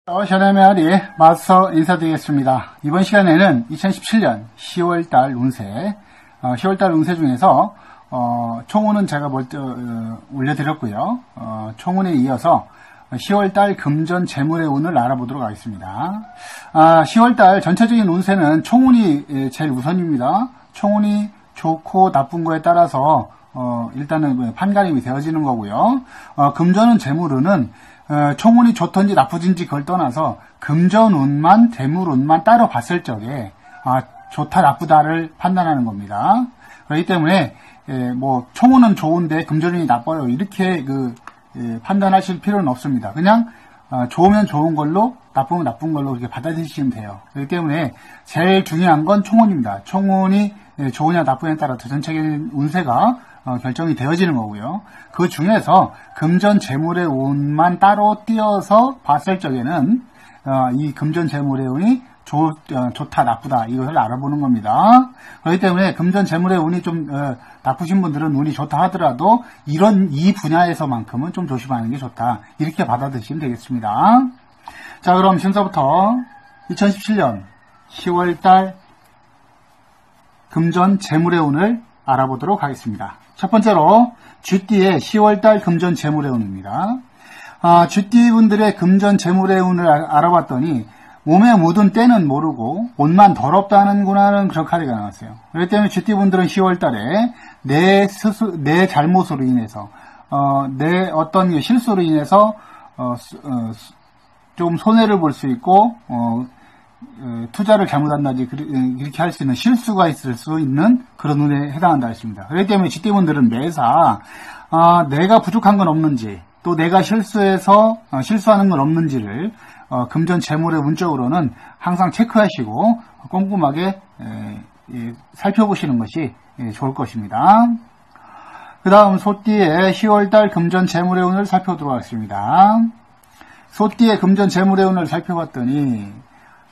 샤네메아리 마스터 인사드리겠습니다. 이번 시간에는 2017년 10월달 운세, 10월달 운세 중에서 총운은 제가 올려드렸고요. 총운에 이어서 10월달 금전 재물의 운을 알아보도록 하겠습니다. 10월달 전체적인 운세는 총운이 제일 우선입니다. 총운이 좋고 나쁜 거에 따라서 일단은 판가름이 되어지는 거고요. 금전운 재물운은 총운이 좋던지 나쁘든지 그걸 떠나서 금전운만 재물운만 따로 봤을 적에 좋다 나쁘다를 판단하는 겁니다. 그렇기 때문에 총운은 좋은데 금전운이 나빠요 이렇게 판단하실 필요는 없습니다. 그냥 좋으면 좋은 걸로 나쁘면 나쁜 걸로 이렇게 받아들이시면 돼요. 그렇기 때문에 제일 중요한 건 총운입니다. 총운이 좋으냐 나쁘냐에 따라서 전체적인 운세가 결정이 되어지는 거고요. 그 중에서 금전 재물의 운만 따로 띄어서 봤을 적에는 이 금전 재물의 운이 좋다 나쁘다 이것을 알아보는 겁니다. 그렇기 때문에 금전 재물의 운이 좀 나쁘신 분들은 운이 좋다 하더라도 이 분야에서만큼은 좀 조심하는 게 좋다 이렇게 받아들이시면 되겠습니다. 자, 그럼 순서부터 2017년 10월달 금전 재물의 운을 알아보도록 하겠습니다. 첫 번째로 쥐띠의 10월달 금전 재물의 운입니다. 쥐띠 분들의 금전 재물의 운을 알아봤더니 몸에 묻은 때는 모르고 옷만 더럽다는구나는 그런 카드가 나왔어요. 그렇기 때문에 쥐띠 분들은 10월달에 내 잘못으로 인해서 내 어떤 실수로 인해서 좀 손해를 볼 수 있고 투자를 잘못한다든지 이렇게 할 수 있는 실수가 있을 수 있는 그런 운에 해당한다 했습니다. 그렇기 때문에 쥐띠분들은 매사 내가 부족한 건 없는지 또 내가 실수하는 건 없는지를 금전 재물의 운적으로는 항상 체크하시고 꼼꼼하게 살펴보시는 것이 좋을 것입니다. 그 다음 소띠의 10월달 금전 재물의 운을 살펴보도록 하겠습니다. 소띠의 금전 재물의 운을 살펴봤더니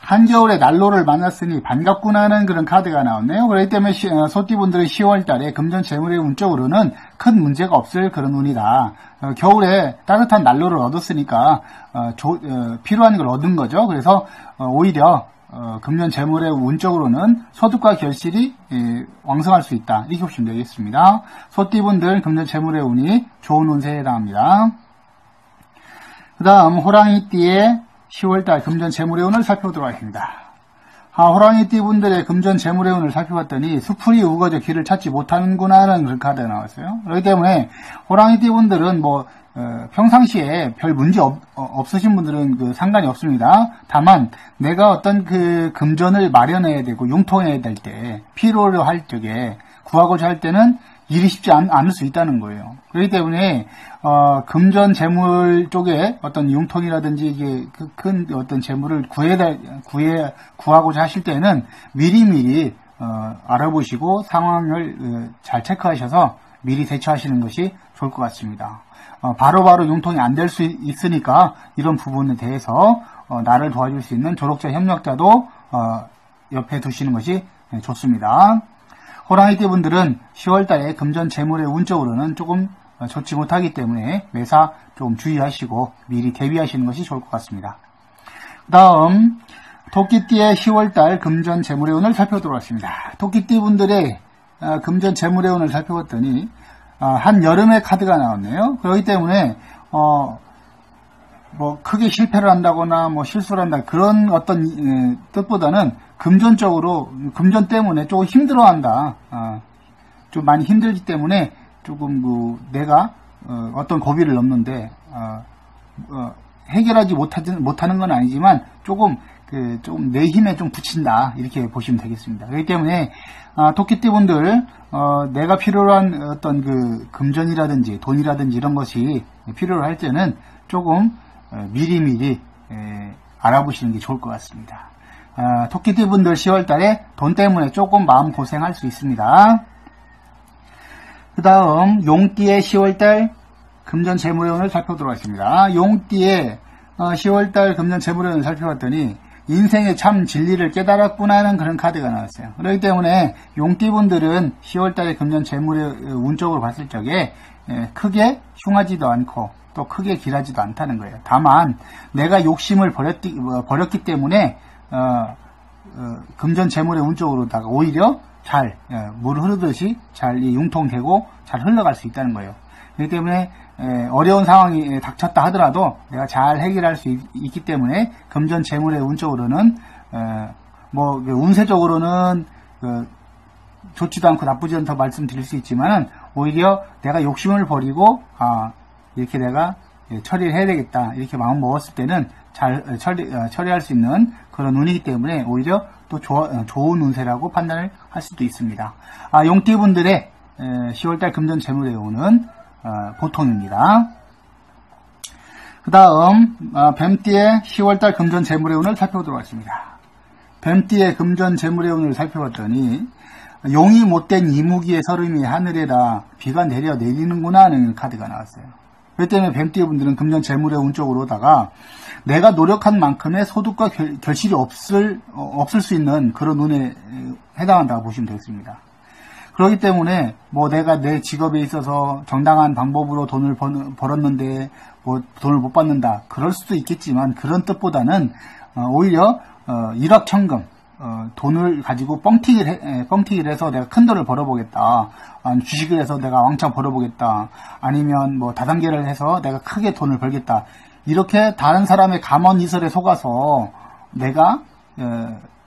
한겨울에 난로를 만났으니 반갑구나 하는 그런 카드가 나왔네요. 그렇기 때문에 소띠분들의 10월달에 금전 재물의 운적으로는 큰 문제가 없을 그런 운이다. 겨울에 따뜻한 난로를 얻었으니까 필요한 걸 얻은 거죠. 그래서 오히려 금전 재물의 운적으로는 소득과 결실이 왕성할 수 있다. 이렇게 보시면 되겠습니다. 소띠분들 금전 재물의 운이 좋은 운세에 해당합니다. 그 다음 호랑이띠의 10월달 금전 재물의 운을 살펴보도록 하겠습니다. 호랑이띠 분들의 금전 재물의 운을 살펴봤더니 수풀이 우거져 길을 찾지 못하는구나 하는 그런 카드가 나왔어요. 그렇기 때문에 호랑이띠 분들은 평상시에 별 문제 없으신 분들은 상관이 없습니다. 다만 내가 어떤 금전을 마련해야 되고 융통해야 될 때 필요로 할 적에 구하고자 할 때는 일이 쉽지 않을 수 있다는 거예요. 그렇기 때문에 금전 재물 쪽에 어떤 융통이라든지 이게 큰 어떤 재물을 구하고자 하실 때는 미리미리 알아보시고 상황을 잘 체크하셔서 미리 대처하시는 것이 좋을 것 같습니다. 바로바로 융통이 안 될 수 있으니까 이런 부분에 대해서 나를 도와줄 수 있는 조력자 협력자도 옆에 두시는 것이 좋습니다. 호랑이띠 분들은 10월달에 금전 재물의 운적으로는 조금 좋지 못하기 때문에 매사 좀 주의하시고 미리 대비하시는 것이 좋을 것 같습니다. 그 다음 토끼띠의 10월달 금전 재물의 운을 살펴보도록 하겠습니다. 토끼띠 분들의 금전 재물의 운을 살펴봤더니 한여름의 카드가 나왔네요. 그렇기 때문에 크게 실패를 한다거나 실수를 한다 그런 어떤 뜻보다는 금전적으로 금전 때문에 조금 힘들어한다. 좀 많이 힘들기 때문에 조금 내가 어떤 고비를 넘는데 해결하지 못하는 건 아니지만 조금 내 힘에 좀 붙인다 이렇게 보시면 되겠습니다. 그렇기 때문에 토끼띠 분들 내가 필요로 한 어떤 금전이라든지 돈이라든지 이런 것이 필요로 할 때는 조금 미리미리 알아보시는 게 좋을 것 같습니다. 토끼띠 분들 10월달에 돈 때문에 조금 마음 고생할 수 있습니다. 그 다음 용띠의 10월달 금전 재물의 운을 살펴보도록 하겠습니다. 용띠의 10월달 금전 재물의 운을 살펴봤더니 인생의 참 진리를 깨달았구나 하는 그런 카드가 나왔어요. 그렇기 때문에 용띠분들은 10월달에 금전 재물의 운적으로 봤을 적에 크게 흉하지도 않고 또 크게 길하지도 않다는 거예요. 다만 내가 욕심을 버렸기 때문에 금전 재물의 운 쪽으로다가 오히려 잘 물 흐르듯이 잘 융통되고 잘 흘러갈 수 있다는 거예요. 그렇기 때문에 어려운 상황이 닥쳤다 하더라도 내가 잘 해결할 수 있기 때문에 금전 재물의 운 쪽으로는 뭐 운세적으로는 좋지도 않고 나쁘지 않다고 말씀드릴 수 있지만 오히려 내가 욕심을 버리고 이렇게 내가 처리를 해야 되겠다 이렇게 마음 먹었을 때는 잘 처리할 수 있는 그런 운이기 때문에 오히려 또 좋은 운세라고 판단을 할 수도 있습니다. 용띠분들의 10월달 금전 재물의 운은 보통입니다. 그 다음 뱀띠의 10월달 금전 재물의 운을 살펴보도록 하겠습니다. 뱀띠의 금전 재물의 운을 살펴봤더니 용이 못된 이무기의 설음이 하늘에다 비가 내려 내리는구나 하는 카드가 나왔어요. 그렇기 때문에 뱀띠 분들은 금전 재물의 운 쪽으로다가 내가 노력한 만큼의 소득과 결실이 없을 수 있는 그런 운에 해당한다고 보시면 되겠습니다. 그렇기 때문에 뭐 내가 내 직업에 있어서 정당한 방법으로 돈을 벌었는데 뭐 돈을 못 받는다 그럴 수도 있겠지만 그런 뜻보다는 오히려 일확천금 돈을 가지고 뻥튀기를 해서 내가 큰 돈을 벌어보겠다. 주식을 해서 내가 왕창 벌어보겠다. 아니면 뭐 다단계를 해서 내가 크게 돈을 벌겠다. 이렇게 다른 사람의 감언이설에 속아서 내가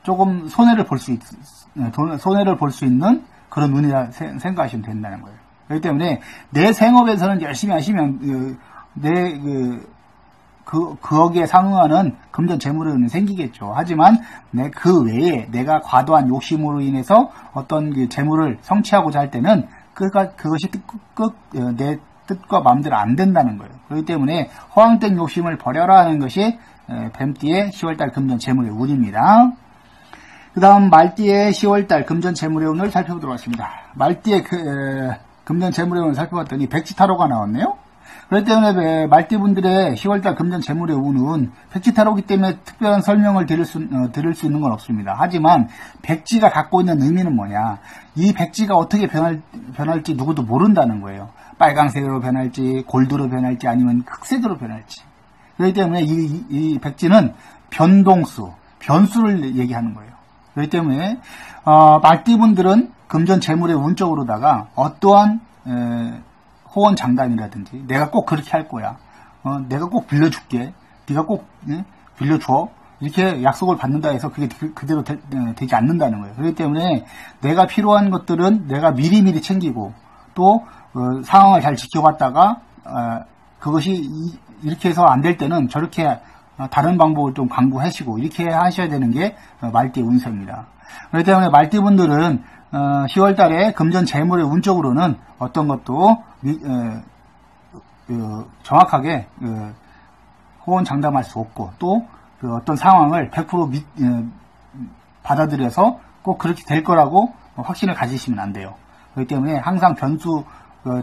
조금 손해를 볼 수 있는 그런 운이라 생각하시면 된다는 거예요. 그렇기 때문에 내 생업에서는 열심히 하시면 거기에 상응하는 금전 재물의 운이 생기겠죠. 하지만 그 외에 내가 과도한 욕심으로 인해서 어떤 재물을 성취하고자 할 때는 그것이 내 뜻과 마음대로 안 된다는 거예요. 그렇기 때문에 허황된 욕심을 버려라 하는 것이 뱀띠의 10월달 금전 재물의 운입니다. 그 다음 말띠의 10월달 금전 재물의 운을 살펴보도록 하겠습니다. 말띠의 금전 재물의 운을 살펴봤더니 백지타로가 나왔네요. 그렇기 때문에 말띠분들의 10월달 금전 재물의 운은 백지타로기 때문에 특별한 설명을 드릴 수 있는 건 없습니다. 하지만 백지가 갖고 있는 의미는 뭐냐, 이 백지가 어떻게 변할지 누구도 모른다는 거예요. 빨강색으로 변할지 골드로 변할지 아니면 흑색으로 변할지. 그렇기 때문에 이 백지는 변수를 얘기하는 거예요. 그렇기 때문에 말띠분들은 금전 재물의 운 쪽으로다가 어떠한 호언장담이라든지 내가 꼭 그렇게 할 거야, 내가 꼭 빌려줄게, 네가 꼭 빌려줘, 이렇게 약속을 받는다 해서 그게 그대로 되지 않는다는 거예요. 그렇기 때문에 내가 필요한 것들은 내가 미리미리 챙기고 또 상황을 잘 지켜봤다가 그것이 이렇게 해서 안 될 때는 저렇게 다른 방법을 좀 강구하시고 이렇게 하셔야 되는 게 말띠 운세입니다. 그렇기 때문에 말띠분들은 10월달에 금전 재물의 운 쪽으로는 어떤 것도 정확하게 호언장담할 수 없고 또 어떤 상황을 100% 받아들여서 꼭 그렇게 될 거라고 확신을 가지시면 안 돼요. 그렇기 때문에 항상 변수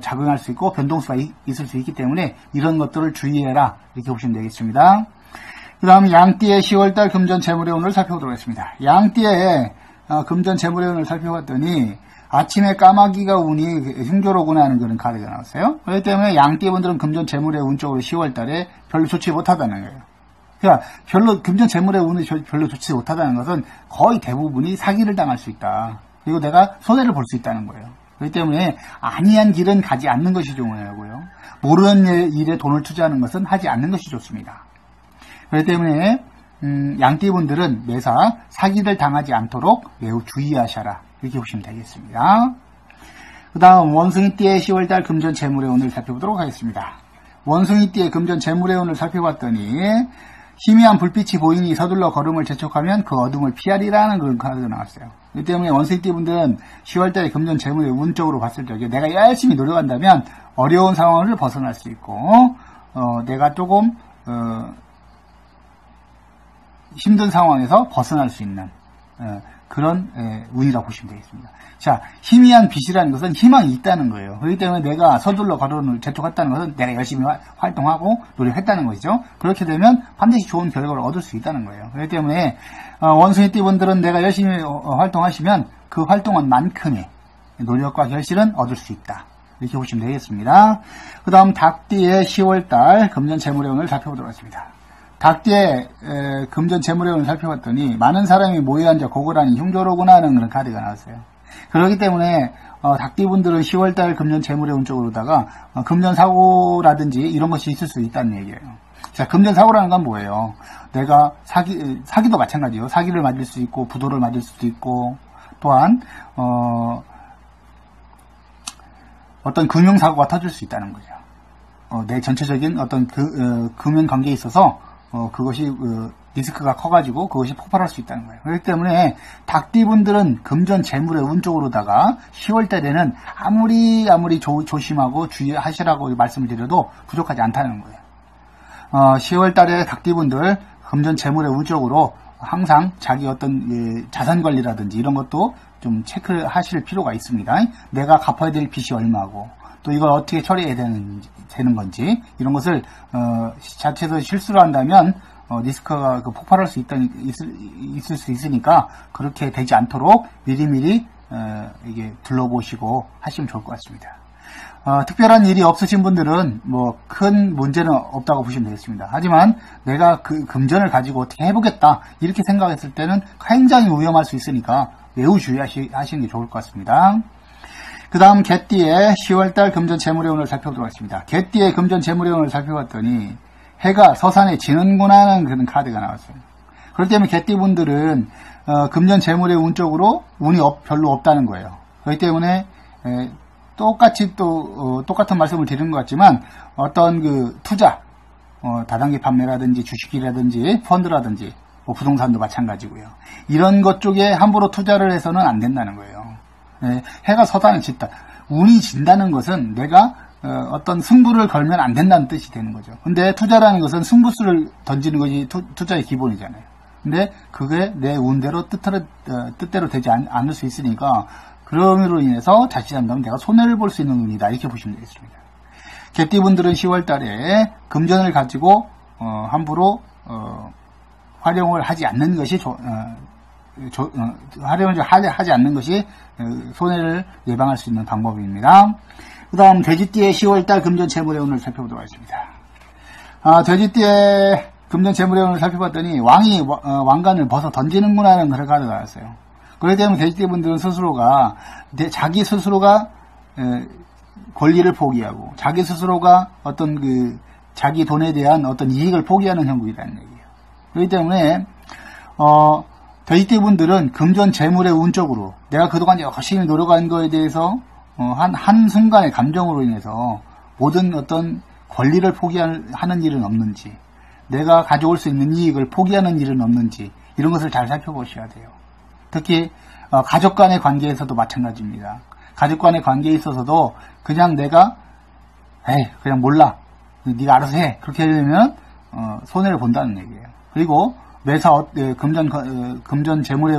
작용할 수 있고 변동수가 있을 수 있기 때문에 이런 것들을 주의해라 이렇게 보시면 되겠습니다. 그 다음 양띠의 10월달 금전 재물의 운을 살펴보도록 하겠습니다. 양띠의 금전 재물의 운을 살펴봤더니 아침에 까마귀가 운이 흉조로구나 하는 그런 카드가 나왔어요. 그렇기 때문에 양띠분들은 금전 재물의 운 쪽으로 10월달에 별로 좋지 못하다는 거예요. 그러니까 금전 재물의 운이 별로 좋지 못하다는 것은 거의 대부분이 사기를 당할 수 있다. 그리고 내가 손해를 볼 수 있다는 거예요. 그렇기 때문에 아니한 길은 가지 않는 것이 중요하고요. 모르는 일에 돈을 투자하는 것은 하지 않는 것이 좋습니다. 그렇기 때문에 양띠분들은 매사 사기를 당하지 않도록 매우 주의하셔라 이렇게 보시면 되겠습니다. 그 다음 원숭이띠의 10월달 금전 재물의 운을 살펴보도록 하겠습니다. 원숭이띠의 금전 재물의 운을 살펴봤더니 희미한 불빛이 보이니 서둘러 걸음을 재촉하면 그 어둠을 피하리라는 그런 카드가 나왔어요. 그렇기 때문에 원숭이띠 분들은 10월달에 금전 재물의 운 쪽으로 봤을 적에 내가 열심히 노력한다면 어려운 상황을 벗어날 수 있고 내가 조금 힘든 상황에서 벗어날 수 있는 그런 운이라고 보시면 되겠습니다. 자, 희미한 빛이라는 것은 희망이 있다는 거예요. 그렇기 때문에 내가 서둘러 걸음을 재촉했다는 것은 내가 열심히 활동하고 노력했다는 것이죠. 그렇게 되면 반드시 좋은 결과를 얻을 수 있다는 거예요. 그렇기 때문에 원숭이띠 분들은 내가 열심히 활동하시면 그 활동한 만큼의 노력과 결실은 얻을 수 있다. 이렇게 보시면 되겠습니다. 그 다음 닭띠의 10월달 금전 재물의 운을 살펴보도록 하겠습니다. 닭띠의 금전 재물의 운을 살펴봤더니 많은 사람이 모여 앉아 고고라니 흉조로구나 하는 그런 카드가 나왔어요. 그렇기 때문에 닭띠분들은 10월달 금전 재물의 운 쪽으로다가 금전 사고라든지 이런 것이 있을 수 있다는 얘기예요. 자, 금전 사고라는 건 뭐예요? 내가 사기도 마찬가지예요. 사기를 맞을 수 있고 부도를 맞을 수도 있고 또한 어떤 금융사고가 터질 수 있다는 거죠. 내 전체적인 어떤 금융 관계에 있어서 그것이 리스크가 커가지고 그것이 폭발할 수 있다는 거예요. 그렇기 때문에 닭띠분들은 금전 재물의 운 쪽으로다가 10월달에는 아무리 조심하고 주의하시라고 말씀을 드려도 부족하지 않다는 거예요. 10월달에 닭띠분들 금전 재물의 운 쪽으로 항상 자기 어떤 자산 관리라든지 이런 것도 좀 체크하실 필요가 있습니다. 내가 갚아야 될 빚이 얼마고 또 이걸 어떻게 처리해야 되는 건지 이런 것을 자체에서 실수를 한다면 리스크가 폭발할 수 있을 수 있으니까 그렇게 되지 않도록 미리미리 이게 둘러보시고 하시면 좋을 것 같습니다. 특별한 일이 없으신 분들은 뭐 큰 문제는 없다고 보시면 되겠습니다. 하지만 내가 그 금전을 가지고 어떻게 해보겠다 이렇게 생각했을 때는 굉장히 위험할 수 있으니까 매우 주의하시는 게 좋을 것 같습니다. 그 다음 개띠의 10월달 금전 재물의 운을 살펴보도록 하겠습니다. 개띠의 금전 재물의 운을 살펴봤더니 해가 서산에 지는구나 하는 그런 카드가 나왔어요. 그렇기 때문에 개띠분들은 금전 재물의 운 쪽으로 운이 별로 없다는 거예요. 그렇기 때문에 똑같이 똑같은 말씀을 드리는 것 같지만 어떤 그 투자, 다단계 판매라든지 주식이라든지 펀드라든지 뭐 부동산도 마찬가지고요. 이런 것 쪽에 함부로 투자를 해서는 안 된다는 거예요. 해가 서산에 짓다. 운이 진다는 것은 내가 어떤 승부를 걸면 안 된다는 뜻이 되는 거죠. 근데 투자라는 것은 승부수를 던지는 것이 투자의 기본이잖아요. 근데 그게 내 운대로 뜻대로 되지 않을 수 있으니까 그럼으로 인해서 자칫한다면 내가 손해를 볼 수 있는 운이다 이렇게 보시면 되겠습니다. 개띠분들은 10월달에 금전을 가지고 함부로 활용을 하지 않는 것이 활용을 하지 않는 것이 손해를 예방할 수 있는 방법입니다. 그 다음 돼지띠의 10월달 금전 재물의 운을 살펴보도록 하겠습니다. 돼지띠의 금전 재물의 운을 살펴봤더니 왕이 왕관을 벗어 던지는구나 하는 그런 카드가 나왔어요. 그렇기 때문에 돼지띠분들은 자기 스스로가 권리를 포기하고 자기 스스로가 어떤 자기 돈에 대한 어떤 이익을 포기하는 형국이라는 얘기예요. 그렇기 때문에 돼지띠분들은 금전 재물의 운 쪽으로 내가 그동안 열심히 노력한 거에 대해서 한순간의 감정으로 인해서 모든 어떤 권리를 포기하는 일은 없는지 내가 가져올 수 있는 이익을 포기하는 일은 없는지 이런 것을 잘 살펴보셔야 돼요. 특히 가족 간의 관계에서도 마찬가지입니다. 가족 간의 관계에 있어서도 그냥 내가 그냥 몰라 네가 알아서 해 그렇게 되면 손해를 본다는 얘기예요. 그리고 매사 금전 재물의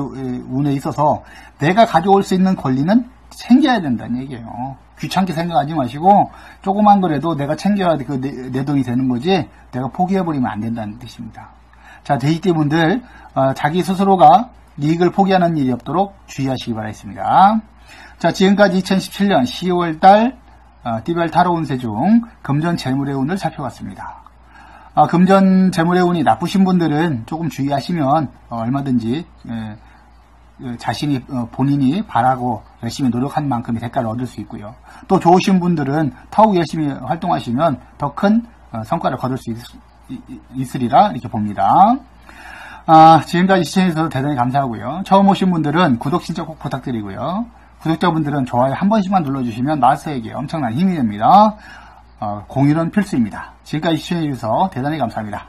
운에 있어서 내가 가져올 수 있는 권리는 챙겨야 된다는 얘기예요. 귀찮게 생각하지 마시고 조그만 거라도 내가 챙겨야 내 돈이 되는 거지 내가 포기해버리면 안 된다는 뜻입니다. 자, 돼지띠분들 자기 스스로가 이익을 포기하는 일이 없도록 주의하시기 바라겠습니다. 자, 지금까지 2017년 10월달 띠별 타로 운세 중 금전 재물의 운을 살펴봤습니다. 금전 재물의 운이 나쁘신 분들은 조금 주의하시면 얼마든지 본인이 바라고 열심히 노력한 만큼의 대가를 얻을 수 있고요. 또 좋으신 분들은 더욱 열심히 활동하시면 더 큰 성과를 거둘 수 있으리라 이렇게 봅니다. 지금까지 시청해주셔서 대단히 감사하고요. 처음 오신 분들은 구독 신청 꼭 부탁드리고요. 구독자분들은 좋아요 한 번씩만 눌러주시면 마스터에게 엄청난 힘이 됩니다. 공유는 필수입니다. 지금까지 시청해주셔서 대단히 감사합니다.